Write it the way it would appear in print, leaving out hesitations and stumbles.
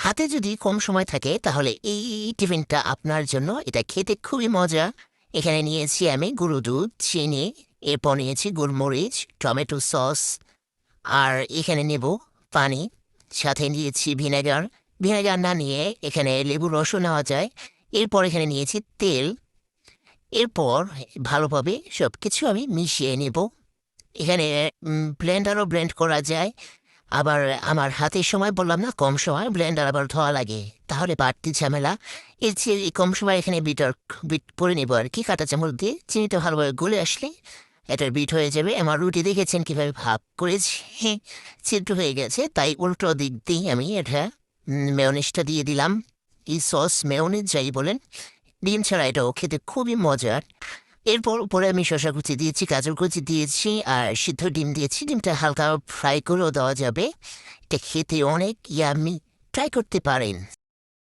হাতে যদি কম সময় থাকে তাহলে এই টিফিনটা আপনার জন্য। এটা খেতে খুবই মজা। এখানে নিয়েছি আমি গুঁড়ো দুধ, চিনি, এরপর নিয়েছি গোলমরিচ, টমেটো সস, আর এখানে নেব পানি, সাথে নিয়েছি ভিনেগার। ভিনেগার না নিয়ে এখানে লেবু রসও নেওয়া যায়। এরপর এখানে নিয়েছি তেল। এরপর ভালোভাবে সব কিছু আমি মিশিয়ে নেব। এখানে ব্লেন্ডারও ব্লেন্ড করা যায়। আবার আমার হাতে সময় বললাম না, কম সময়, ব্লেন্ডার আবার ধোয়া লাগে, তাহলে বাড়তি ঝামেলা। এর চেয়ে এই কম সময় এখানে বিট করে নেবো আর কি, কাঁটা চামচ দিয়ে। চিনিটা ভালোভাবে গলে আসলে এটার বিট হয়ে যাবে। আমার রুটি দেখেছেন কিভাবে ভাগ করেছি, ছিদ্র হয়ে গেছে, তাই উল্টো দিক দিয়ে আমি এটা মেয়নিজটা দিয়ে দিলাম। এই সস মেয়নিজ যাই বলেন, ডিম ছাড়া এটাও খেতে খুবই মজার। এরপর উপরে আমি শসা কুচি দিয়েছি, গাজর কুচি দিয়েছি, আর সিদ্ধ ডিম দিয়েছি। ডিমটা হালকা ফ্রাই করেও দেওয়া যাবে। এটা খেতে অনেক ইয়াম্মি, ট্রাই করতে পারেন।